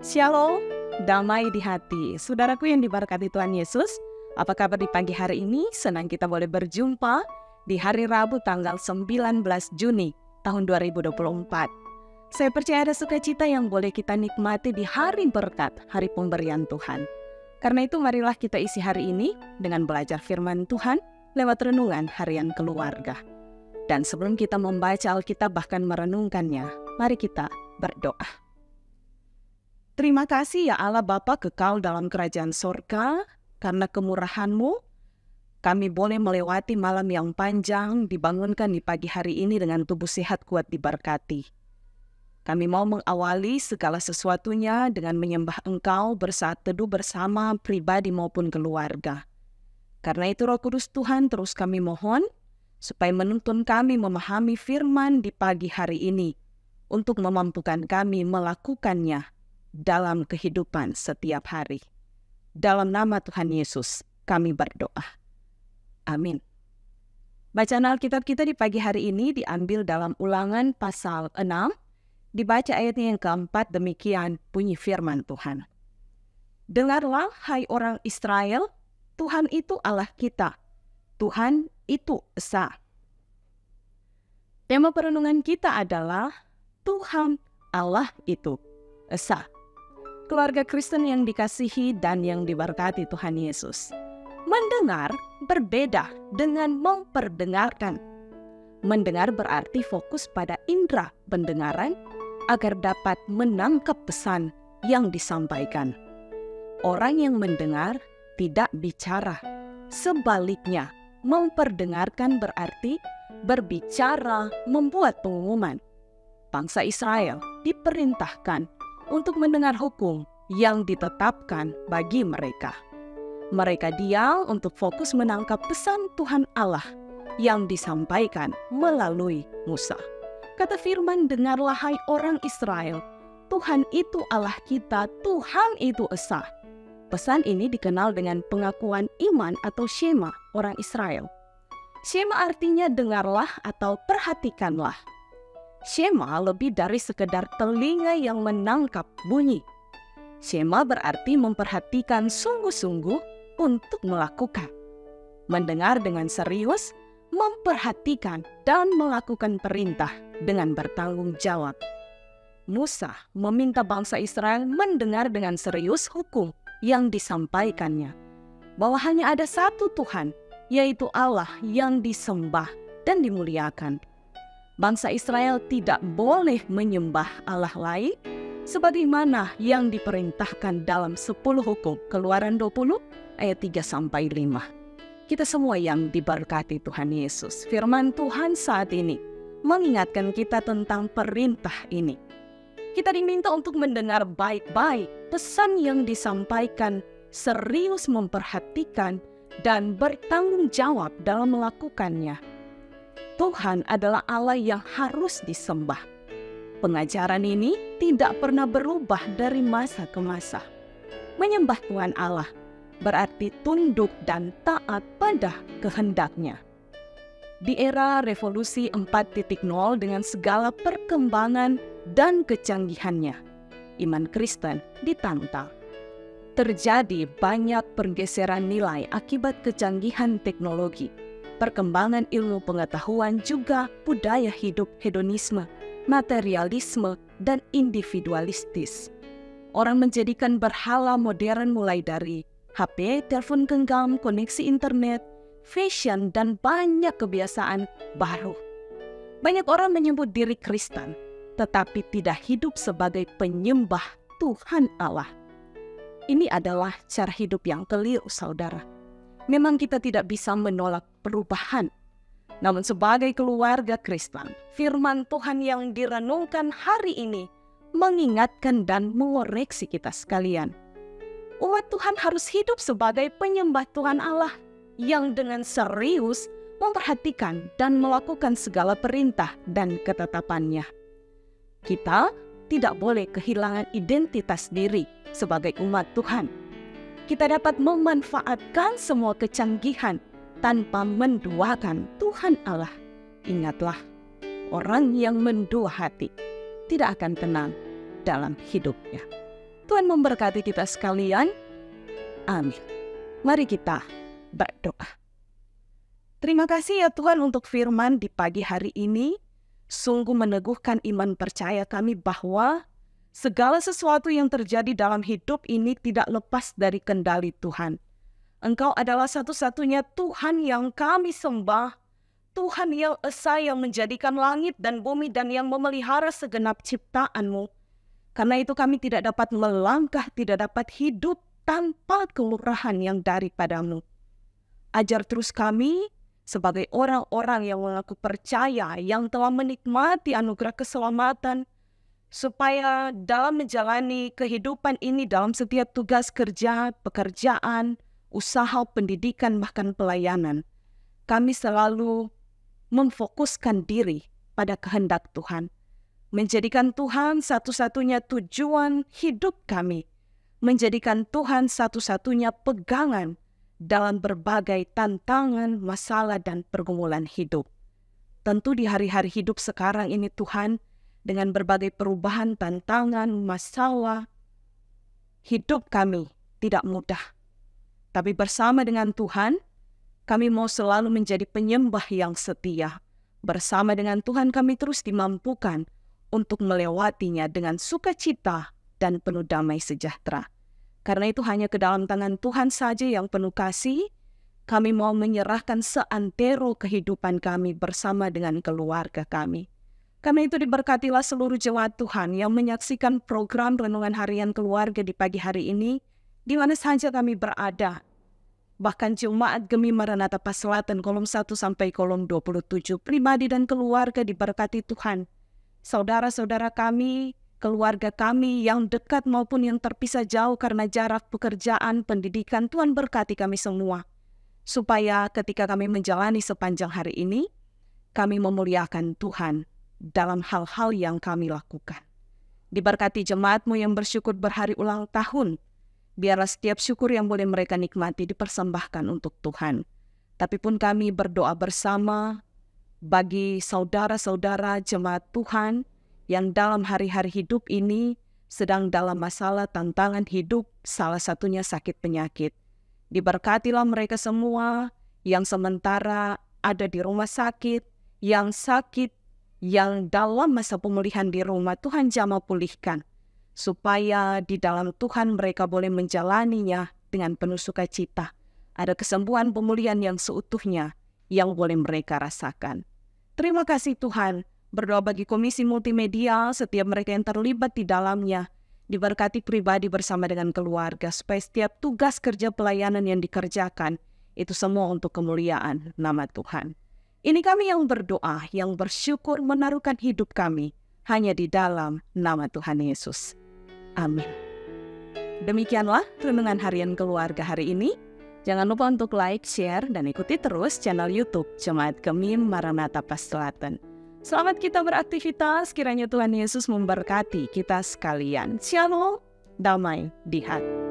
Shalom, damai di hati. Saudaraku yang diberkati Tuhan Yesus, apa kabar di pagi hari ini? Senang kita boleh berjumpa di hari Rabu tanggal 19 Juni tahun 2024. Saya percaya ada sukacita yang boleh kita nikmati di hari berkat, hari pemberian Tuhan. Karena itu marilah kita isi hari ini dengan belajar firman Tuhan lewat renungan harian keluarga. Dan sebelum kita membaca Alkitab bahkan merenungkannya, mari kita berdoa. Terima kasih ya Allah Bapa kekal dalam kerajaan sorga, karena kemurahan-Mu, kami boleh melewati malam yang panjang, dibangunkan di pagi hari ini dengan tubuh sehat kuat diberkati. Kami mau mengawali segala sesuatunya dengan menyembah Engkau bersaat teduh bersama pribadi maupun keluarga. Karena itu Roh Kudus Tuhan terus kami mohon, supaya menuntun kami memahami firman di pagi hari ini, untuk memampukan kami melakukannya dalam kehidupan setiap hari. Dalam nama Tuhan Yesus, kami berdoa. Amin. Bacaan Alkitab kita di pagi hari ini diambil dalam Ulangan pasal 6, dibaca ayatnya yang keempat, demikian bunyi firman Tuhan. Dengarlah, hai orang Israel, Tuhan itu Allah kita, Tuhan itu esa. Tema perenungan kita adalah Tuhan Allah itu esa. Keluarga Kristen yang dikasihi dan yang diberkati Tuhan Yesus. Mendengar berbeda dengan memperdengarkan. Mendengar berarti fokus pada indera pendengaran agar dapat menangkap pesan yang disampaikan. Orang yang mendengar tidak bicara. Sebaliknya, memperdengarkan berarti berbicara, membuat pengumuman. Bangsa Israel diperintahkan untuk mendengar hukum yang ditetapkan bagi mereka. Mereka diam untuk fokus menangkap pesan Tuhan Allah yang disampaikan melalui Musa. Kata firman, dengarlah hai orang Israel, Tuhan itu Allah kita, Tuhan itu esa. Pesan ini dikenal dengan pengakuan iman atau Shema orang Israel. Shema artinya dengarlah atau perhatikanlah. Shema lebih dari sekedar telinga yang menangkap bunyi. Shema berarti memperhatikan sungguh-sungguh untuk melakukan. Mendengar dengan serius, memperhatikan dan melakukan perintah dengan bertanggung jawab. Musa meminta bangsa Israel mendengar dengan serius hukum yang disampaikannya. Bahwa hanya ada satu Tuhan, yaitu Allah yang disembah dan dimuliakan. Bangsa Israel tidak boleh menyembah Allah lain sebagaimana yang diperintahkan dalam 10 hukum Keluaran 20 ayat 3-5. Kita semua yang diberkati Tuhan Yesus, firman Tuhan saat ini mengingatkan kita tentang perintah ini. Kita diminta untuk mendengar baik-baik pesan yang disampaikan, serius memperhatikan dan bertanggung jawab dalam melakukannya. Tuhan adalah Allah yang harus disembah. Pengajaran ini tidak pernah berubah dari masa ke masa. Menyembah Tuhan Allah berarti tunduk dan taat pada kehendak-Nya. Di era revolusi 4.0 dengan segala perkembangan dan kecanggihannya, iman Kristen ditantang. Terjadi banyak pergeseran nilai akibat kecanggihan teknologi, perkembangan ilmu pengetahuan, juga budaya hidup hedonisme, materialisme, dan individualistis. Orang menjadikan berhala modern mulai dari HP, telepon genggam, koneksi internet, fashion, dan banyak kebiasaan baru. Banyak orang menyebut diri Kristen, tetapi tidak hidup sebagai penyembah Tuhan Allah. Ini adalah cara hidup yang keliru, saudara. Memang kita tidak bisa menolak perubahan. Namun sebagai keluarga Kristen, firman Tuhan yang direnungkan hari ini mengingatkan dan mengoreksi kita sekalian. Umat Tuhan harus hidup sebagai penyembah Tuhan Allah yang dengan serius memperhatikan dan melakukan segala perintah dan ketetapannya. Kita tidak boleh kehilangan identitas diri sebagai umat Tuhan. Kita dapat memanfaatkan semua kecanggihan tanpa menduakan Tuhan Allah. Ingatlah, orang yang mendua hati tidak akan tenang dalam hidupnya. Tuhan memberkati kita sekalian. Amin. Mari kita berdoa. Terima kasih ya Tuhan untuk firman di pagi hari ini. Sungguh meneguhkan iman percaya kami bahwa segala sesuatu yang terjadi dalam hidup ini tidak lepas dari kendali Tuhan. Engkau adalah satu-satunya Tuhan yang kami sembah. Tuhan yang esa, yang menjadikan langit dan bumi dan yang memelihara segenap ciptaan-Mu. Karena itu kami tidak dapat melangkah, tidak dapat hidup tanpa kelurahan yang daripada-Mu. Ajar terus kami sebagai orang-orang yang mengaku percaya, yang telah menikmati anugerah keselamatan, supaya dalam menjalani kehidupan ini, dalam setiap tugas kerja, pekerjaan, usaha, pendidikan, bahkan pelayanan, kami selalu memfokuskan diri pada kehendak Tuhan, menjadikan Tuhan satu-satunya tujuan hidup kami, menjadikan Tuhan satu-satunya pegangan dalam berbagai tantangan, masalah, dan pergumulan hidup. Tentu di hari-hari hidup sekarang ini Tuhan, dengan berbagai perubahan, tantangan, masalah, hidup kami tidak mudah. Tapi bersama dengan Tuhan, kami mau selalu menjadi penyembah yang setia. Bersama dengan Tuhan kami terus dimampukan untuk melewatinya dengan sukacita dan penuh damai sejahtera. Karena itu hanya ke dalam tangan Tuhan saja yang penuh kasih, kami mau menyerahkan seantero kehidupan kami bersama dengan keluarga kami. Karena itu diberkatilah seluruh jemaat Tuhan yang menyaksikan program Renungan Harian Keluarga di pagi hari ini, di mana saja kami berada. Bahkan Jemaat Gemi Maranatha Pas Selatan kolom 1 sampai kolom 27, pribadi dan keluarga diberkati Tuhan. Saudara-saudara kami, keluarga kami yang dekat maupun yang terpisah jauh karena jarak pekerjaan, pendidikan, Tuhan berkati kami semua. Supaya ketika kami menjalani sepanjang hari ini, kami memuliakan Tuhan dalam hal-hal yang kami lakukan. Diberkati jemaat-Mu yang bersyukur berhari ulang tahun. Biarlah setiap syukur yang boleh mereka nikmati dipersembahkan untuk Tuhan. Tapi pun kami berdoa bersama bagi saudara-saudara jemaat Tuhan yang dalam hari-hari hidup ini sedang dalam masalah tantangan hidup, salah satunya sakit penyakit. Diberkatilah mereka semua yang sementara ada di rumah sakit, yang sakit, yang dalam masa pemulihan di rumah, Tuhan jamah pulihkan. Supaya di dalam Tuhan mereka boleh menjalaninya dengan penuh sukacita. Ada kesembuhan pemulihan yang seutuhnya yang boleh mereka rasakan. Terima kasih Tuhan. Berdoa bagi Komisi Multimedia, setiap mereka yang terlibat di dalamnya, diberkati pribadi bersama dengan keluarga, supaya setiap tugas kerja pelayanan yang dikerjakan, itu semua untuk kemuliaan nama Tuhan. Ini kami yang berdoa, yang bersyukur menaruhkan hidup kami, hanya di dalam nama Tuhan Yesus. Amin. Demikianlah Renungan Harian Keluarga hari ini. Jangan lupa untuk like, share, dan ikuti terus channel YouTube Jemaat Gemi Maranatha Pas Selatan. Selamat kita beraktivitas, kiranya Tuhan Yesus memberkati kita sekalian. Shalom, damai di hati.